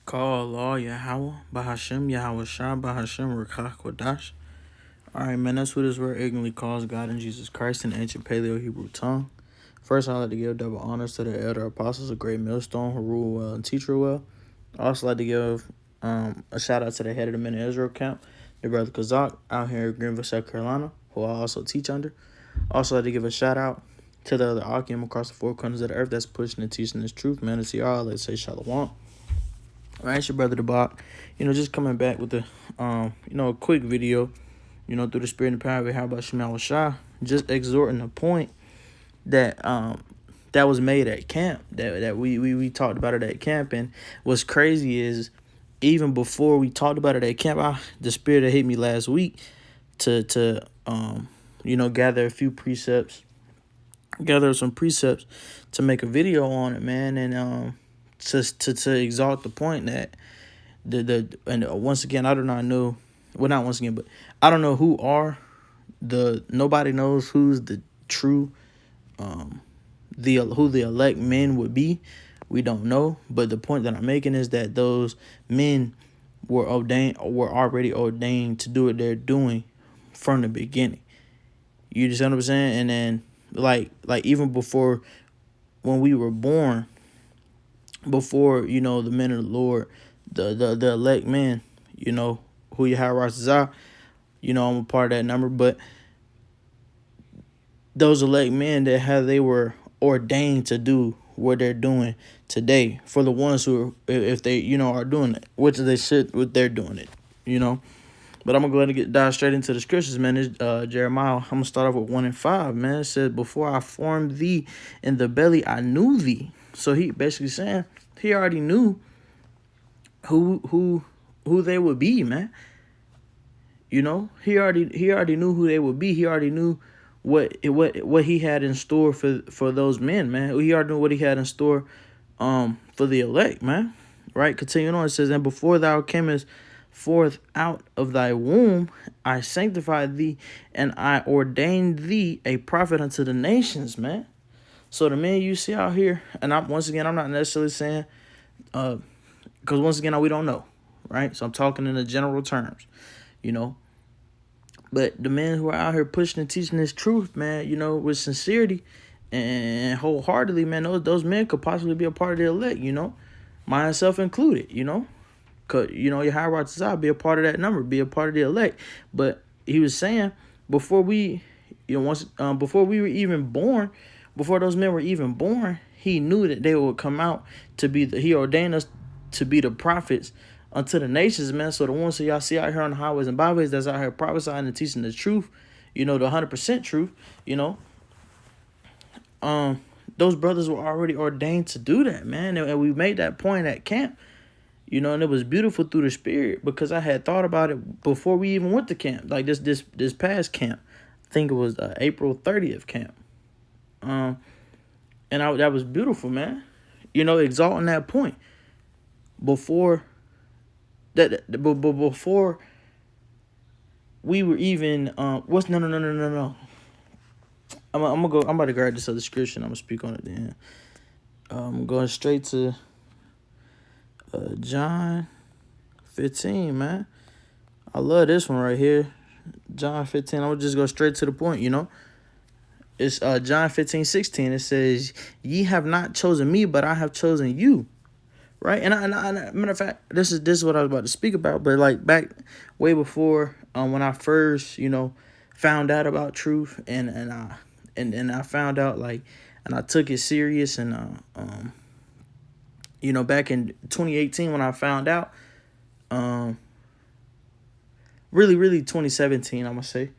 Call Allah Yahweh, Bahashem Yahweh Shah, Bahashem Rakah Kodash. Alright, man, that's what this word ignorantly calls God and Jesus Christ in the ancient Paleo Hebrew tongue. First, I'd like to give double honors to the elder apostles, a great millstone who rule well and teach well. I also like to give a shout out to the head of the Men of Israel camp, the brother Kazak, out here in Greenville, South Carolina, who I also teach under. Also like to give a shout out to the other Akim across the four corners of the earth that's pushing and teaching this truth, man. To see y'all, let's say shalom. Alright, it's your brother the Bach. Just coming back with a a quick video, through the spirit and power of how about Shemal Shah, just exhorting the point that that was made at camp, that we talked about it at camp. And what's crazy is even before we talked about it at camp, the spirit that hit me last week to gather a few precepts, gather some precepts to make a video on it, man. And to exalt the point that once again, I do not know, well, not once again, but I don't know nobody knows who's the true who the elect men would be. We don't know, but the point that I'm making is that those men were already ordained to do what they're doing from the beginning. You just know what I'm saying? And then like even before, when we were born, before the men of the Lord, the elect men, who Yahweh are, I'm a part of that number. But those elect men they were ordained to do what they're doing today, for the ones who, if they are doing it, which they should, what they're doing it, But I'm gonna go ahead and dive straight into the scriptures, man. It's Jeremiah. I'm gonna start off with 1 and 5, man. It says, "Before I formed thee in the belly, I knew thee." So he basically saying he already knew who they would be, man. He already knew who they would be. He already knew what he had in store for those men, man. He already knew what he had in store for the elect, man. Right? Continuing on, it says, "And before thou camest forth out of thy womb, I sanctified thee, and I ordained thee a prophet unto the nations," man. So the men you see out here, and I'm not necessarily saying, because once again, we don't know, right? So I'm talking in the general terms, But the men who are out here pushing and teaching this truth, man, with sincerity and wholeheartedly, man, those men could possibly be a part of the elect, myself included, Could your high desire be a part of that number, be a part of the elect. But he was saying before we, before we were even born, before those men were even born, he knew that they would come out to be he ordained us to be the prophets unto the nations, man. So the ones that y'all see out here on the highways and byways that's out here prophesying and teaching the truth, the 100% truth, those brothers were already ordained to do that, man. And we made that point at camp, and it was beautiful through the spirit, because I had thought about it before we even went to camp, like this past camp. I think it was April 30th camp. That was beautiful, man. Exalting that point before before we were even what's no. I'm about to grab this other scripture. I'm gonna speak on it then. I'm going straight to John 15, man. I love this one right here. John 15. I'm gonna just go straight to the point, It's John 15:16. It says, "Ye have not chosen me, but I have chosen you." Right? And I matter of fact, this is what I was about to speak about. But like back way before, when I first, found out about truth, and I found out, like, and I took it serious, and back in 2018 when I found out, really 2017, I'm gonna say.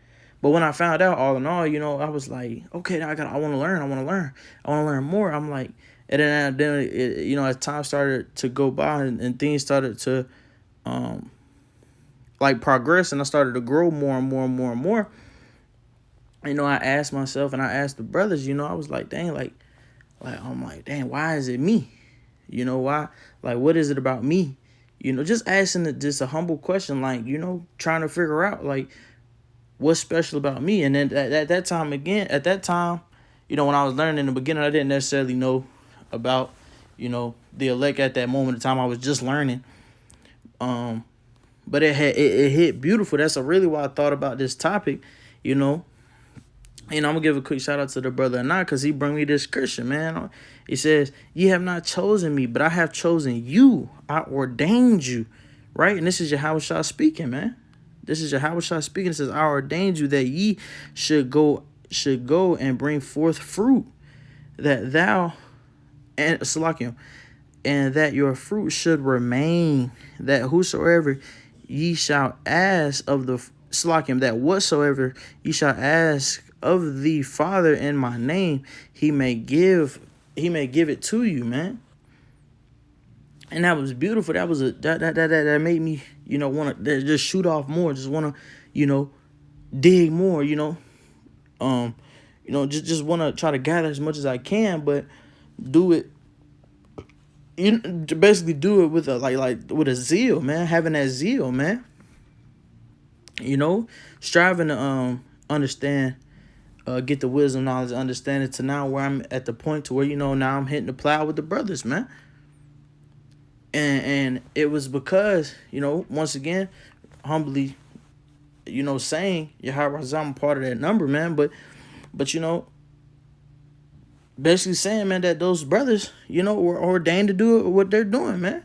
But when I found out, all in all, I was like, okay, I want to learn more. I'm like, and then as time started to go by, and things started to progress, and I started to grow more and more and more and more. I asked myself, and I asked the brothers, I was like, dang, I'm like, dang, why is it me? Why? Like, what is it about me? Just asking just a humble question, like, trying to figure out, like, what's special about me. And then at that time, when I was learning in the beginning, I didn't necessarily know about, the elect at that moment in time. I was just learning. But it hit beautiful. That's really why I thought about this topic, you know. And I'm gonna give a quick shout out to the brother Anah, because he brought me this scripture, man. He says, "Ye have not chosen me, but I have chosen you. I ordained you." Right? And this is Yahweh speaking, man. This is Yahweh speaking. It says, "I ordained you that ye should go and bring forth fruit, that thou and Salakim, and that your fruit should remain, that whosoever ye shall ask of the Salakim, that whatsoever ye shall ask of the Father in my name, he may give it to you," man. And that was beautiful. That was that made me, want to just shoot off more, just want to, dig more, just want to try to gather as much as I can, but do it, to basically do it with a like with a zeal, man, having that zeal, man. Striving to understand, get the wisdom, knowledge, understanding, to now where I'm at the point to where now I'm hitting the plow with the brothers, man. And it was because once again, humbly, saying Yahweh, I'm part of that number, man. But basically saying, man, that those brothers, were ordained to do what they're doing, man.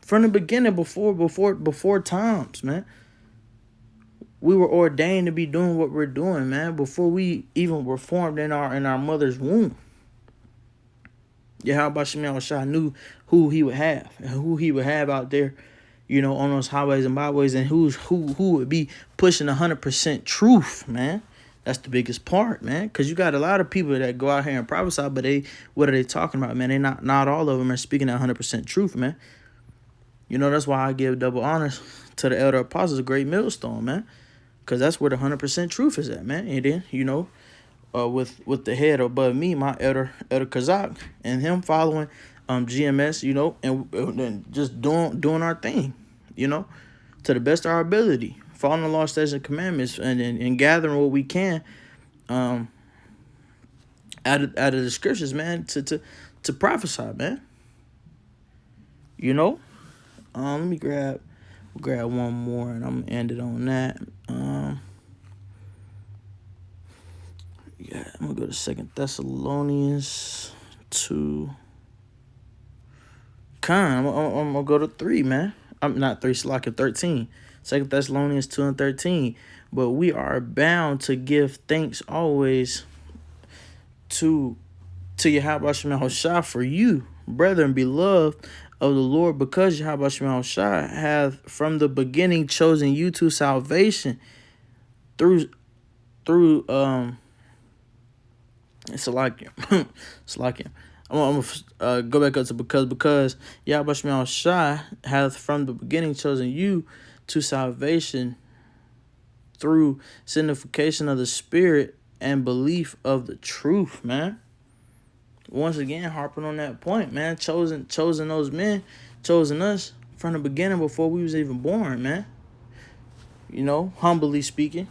From the beginning, before times, man. We were ordained to be doing what we're doing, man, before we even were formed in our mother's womb. Yahweh Shem Shah knew who he would have and who he would have out there, on those highways and byways, and who would be pushing 100% truth, man. That's the biggest part, man, because you got a lot of people that go out here and prophesy, but what are they talking about, man? They not all of them are speaking that 100% truth, man. That's why I give double honors to the elder apostles of Great Millstone, man, because that's where the 100% truth is at, man. And then, with the head above me, my elder Kazak, and him following GMS, and just doing our thing, to the best of our ability, following the law, statutes, and commandments, and gathering what we can out of the scriptures, man, to prophesy, man. Let me grab one more, and I'm gonna end it on that. Yeah, I'm gonna go to 2 Thessalonians 2. I'm gonna go to 3, man. I'm not 3, Slack 13. 2 Thessalonians 2 and 13. But we are bound to give thanks always to Yahweh Shema Shah for you, brethren, beloved of the Lord, because Yahweh Shema Shah hath from the beginning chosen you to salvation through Salakim. Salakim. I'm gonna go back up to because Yahweh Shema Shah hath from the beginning chosen you to salvation through signification of the Spirit and belief of the truth, man. Once again, harping on that point, man. Chosen those men, chosen us from the beginning before we was even born, man. Humbly speaking,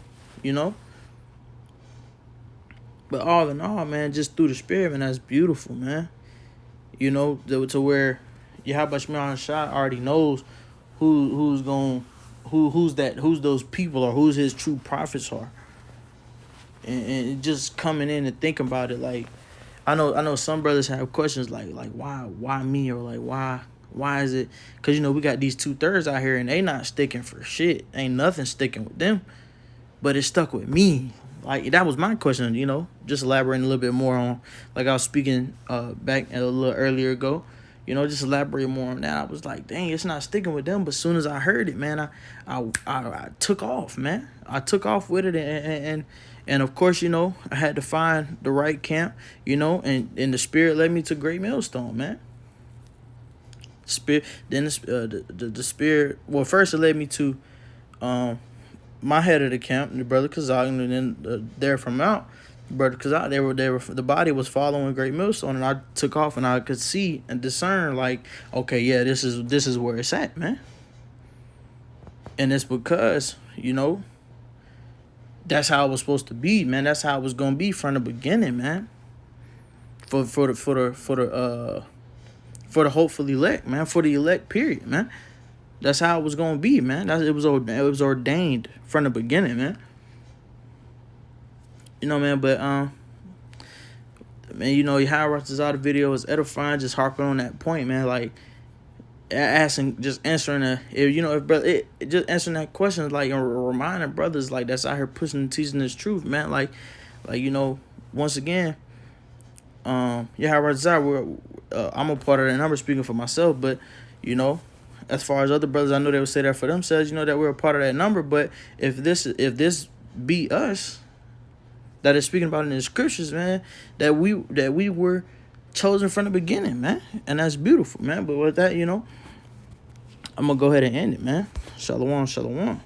But all in all, man, just through the Spirit, man, that's beautiful, man. To where Yahweh Shema Shah already knows who's those people, or who's his true prophets are. And just coming in and thinking about it, like, I know some brothers have questions like why me, or like why is it? Because we got these 2/3 out here and they not sticking for shit. Ain't nothing sticking with them, but it stuck with me. Like, that was my question, just elaborating a little bit more on, like I was speaking back a little earlier ago, just elaborate more on that. I was like, dang, it's not sticking with them. But as soon as I heard it, man, I took off, man. I took off with it, and of course, I had to find the right camp, and the Spirit led me to Great Millstone, man. Then the Spirit, well, first it led me to my head of the camp, the brother Kazak, and then there from out, brother Kazak, they were the body was following Great Millstone, and I took off, and I could see and discern, like, okay, yeah, this is where it's at, man. And it's because that's how it was supposed to be, man. That's how it was gonna be from the beginning, man. For for the hopeful elect, man, for the elect, period, man. That's how it was gonna be, man. It was ordained from the beginning, man. You know, man, but man, you know, Yahweh video is edifying, just harping on that point, man. Like asking, just answering just answering that question, like reminding brothers like that's out here pushing and teaching this truth, man. Like you know, once again, Yahweh, I'm a part of that number, speaking for myself, but you know, as far as other brothers, I know they would say that for themselves, you know, that we're a part of that number. But if this be us that is speaking about in the scriptures, man, that we were chosen from the beginning, man, and that's beautiful, man. But with that, you know, I'm gonna go ahead and end it, man. Shalom, shalom.